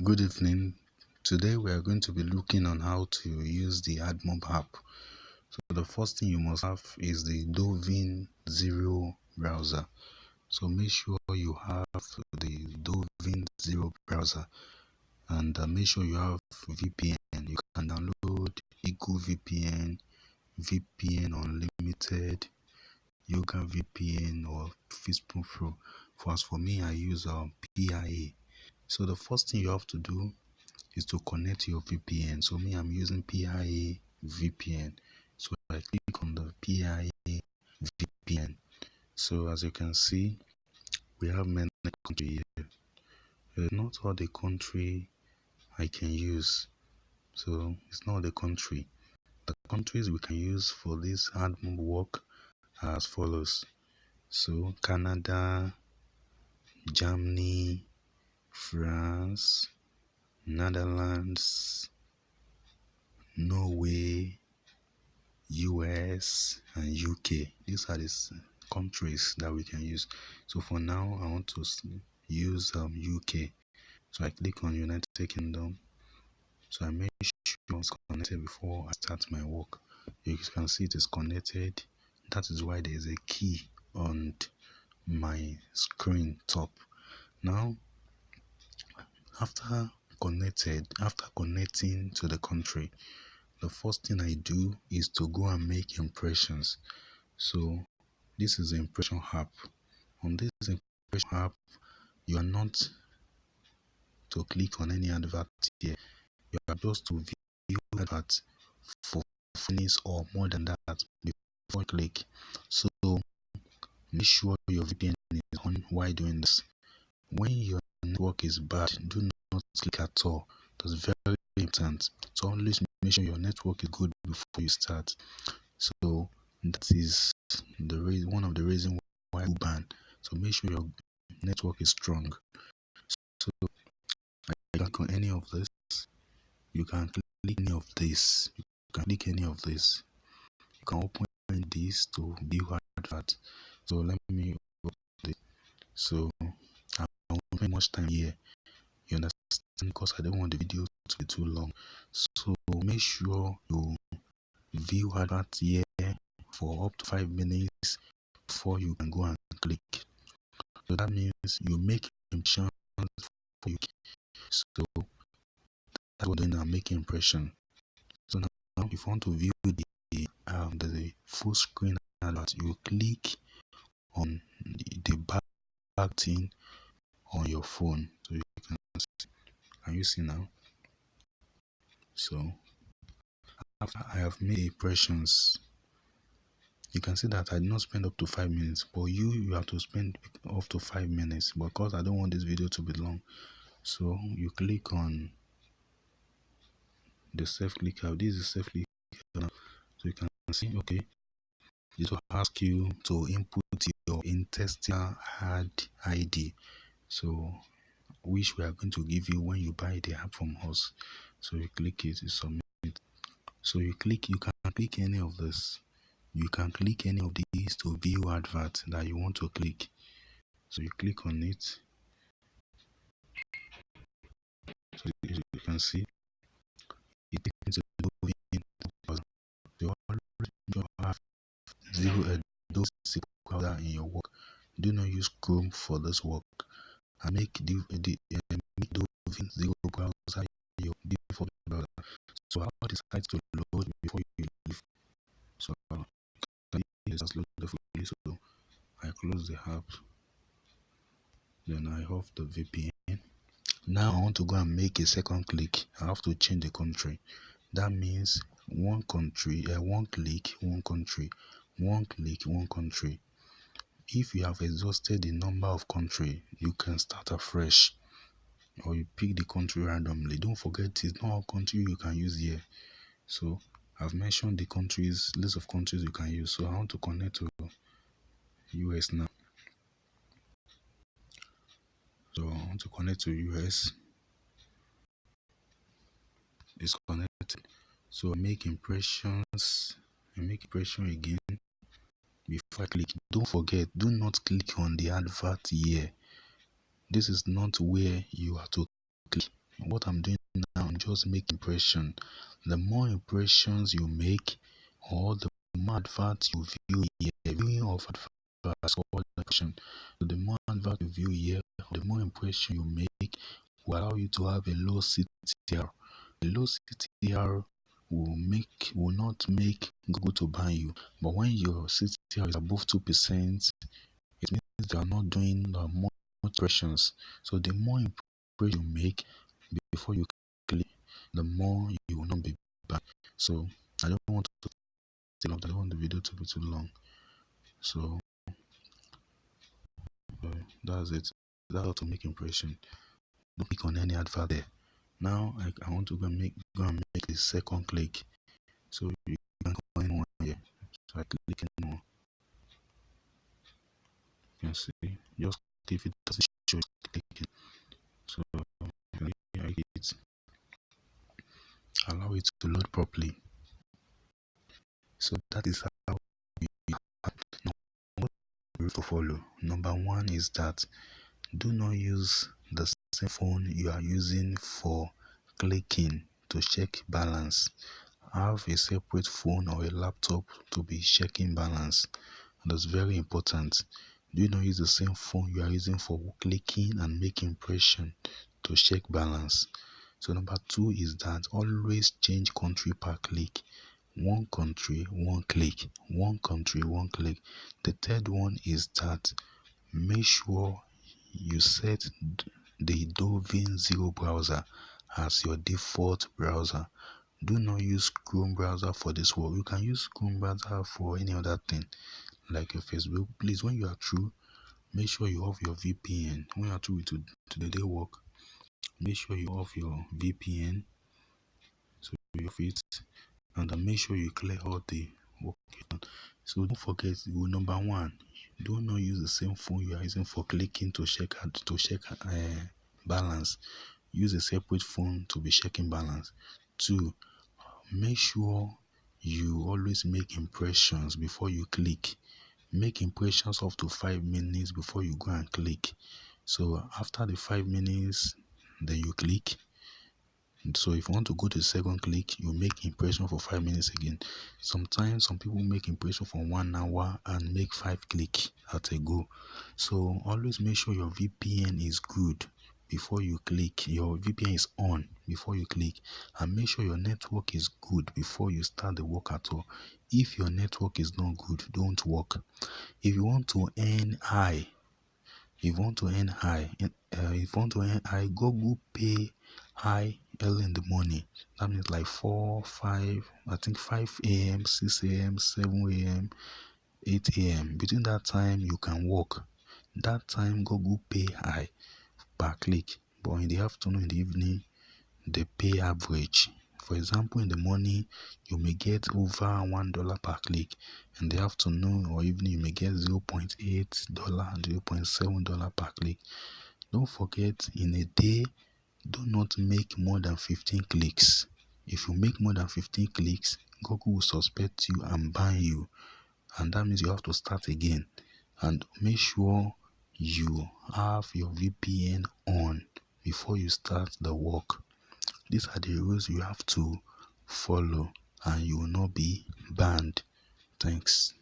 Good evening. Today we are going to be looking on how to use the Admob app. So the first thing you must have is the Dovin Zero browser. So make sure you have the Dovin Zero browser and make sure you have VPN. You can download Eagle VPN, VPN Unlimited, Yoga VPN or Facebook Pro. As for me, I use PIA. So the first thing you have to do is to connect your VPN. So me, I'm using PIA VPN. So I click on the PIA VPN. So as you can see, we have many countries here. Not all the country I can use. So it's not the country. The countries we can use for this Admob work are as follows. So Canada, Germany, France, Netherlands, Norway, US and UK. These are the countries that we can use. So for now, I want to use UK. So I click on United Kingdom. So I make sure it's connected before I start my work. You can see it is connected. That is why there is a key on my screen top. Now, after connecting to the country, the first thing I do is to go and make impressions. So this is the impression app. On this impression app, you are not to click on any advert here. You are just to view advert for minutes or more than that before you click. So make sure your VPN is on while doing this. When your network is bad, do not click at all. That's very important. So always make sure your network is good before you start. So that is one of the reasons why you ban. So make sure your network is strong. So I click on any of this. You can click any of this. You can click any of this. You can open this to view advert. So let me open this. So I won't spend much time here. You understand? Because I don't want the video to be too long. So make sure you view advert here for up to 5 minutes before you can go and click. So that means you make impression for you. So that's what doing now, make impression. So now if you want to view the full screen advert, you click on the back thing on your phone. So you can you see now? So after I have made impressions, you can see that I did not spend up to 5 minutes, but you have to spend up to 5 minutes because I don't want this video to be long. So you click on the self click out. This is self click out. So you can see, okay, it will ask you to input your intestinal hard ID. So which we are going to give you when you buy the app from us. So you click it, you submit. So you can click any of this. You can click any of these to view advert that you want to click. So you click on it. So you can see it takes a you already have those browser in your work. Do not use Chrome for this work. And make make the zero browser your default browser. So allow the site to load before you leave. So it has loaded fully. So I close the app. Then I off the VPN. Now I want to go and make a second click. I have to change the country. That means one country, one click, one country, one click, one country. If you have exhausted the number of country, you can start afresh, or you pick the country randomly. Don't forget, it's not all country you can use here. So I've mentioned the countries, list of countries you can use. So I want to connect to US now. So I want to connect to US. It's connected. So I make impressions. I make impression again before I click. Don't forget, do not click on the advert here. This is not where you have to click. What I'm doing now, I'm just make impression. The more impressions you make, or the more adverts you view here, viewing of adverts or impression. So the more adverts you view here, the more impression you make will allow you to have a low CTR. A low CTR will not make Google to ban you. But when your CTR is above 2%, it means they are not doing more impressions. So the more impressions you make before you click, the more you will not be banned. So I don't want to take long. I don't want the video to be too long. So that's it. That's how to make impression. Don't click on any advert there. Now I want to go and make a second click. So you can go in one here. So I click in one. You can see just if it doesn't show, click it. So I it, allow it to load properly. So that is how you have to follow. Number one is that do not use the same phone you are using for clicking to check balance. Have a separate phone or a laptop to be checking balance. That's very important. Do not use the same phone you are using for clicking and making impression to check balance. So number two is that always change country per click. One country, one click. One country, one click. The third one is that make sure you set the Dovin Zero browser as your default browser. Do not use Chrome browser for this work. You can use Chrome browser for any other thing like your Facebook. Please, when you are through, make sure you off your VPN. When you are through with the day work, make sure you off your VPN so you off it, and then make sure you clear all the work. So don't forget rule number one: do not use the same phone you are using for clicking to check balance. Use a separate phone to be checking balance. Two, make sure you always make impressions before you click. Make impressions up to 5 minutes before you go and click. So after the 5 minutes, then you click. So if you want to go to the second click, you make impression for 5 minutes again. Sometimes some people make impression for 1 hour and make 5 clicks at a go. So always make sure your VPN is good before you click. Your VPN is on before you click, and make sure your network is good before you start the work at all. If your network is not good, don't work. If you want to earn high, Google pay high early in the morning. That means like 4, 5, I think 5 a.m., 6 a.m., 7 a.m., 8 a.m. Between that time, you can work. That time, Google pay high per click. But in the afternoon, in the evening, they pay average. For example, in the morning, you may get over $1 per click. In the afternoon or evening, you may get $0.8 and $0.7 per click. Don't forget, in a day, do not make more than 15 clicks. If you make more than 15 clicks, Google will suspect you and ban you. And that means you have to start again. And make sure you have your VPN on before you start the work. These are the rules you have to follow, and you will not be banned. Thanks.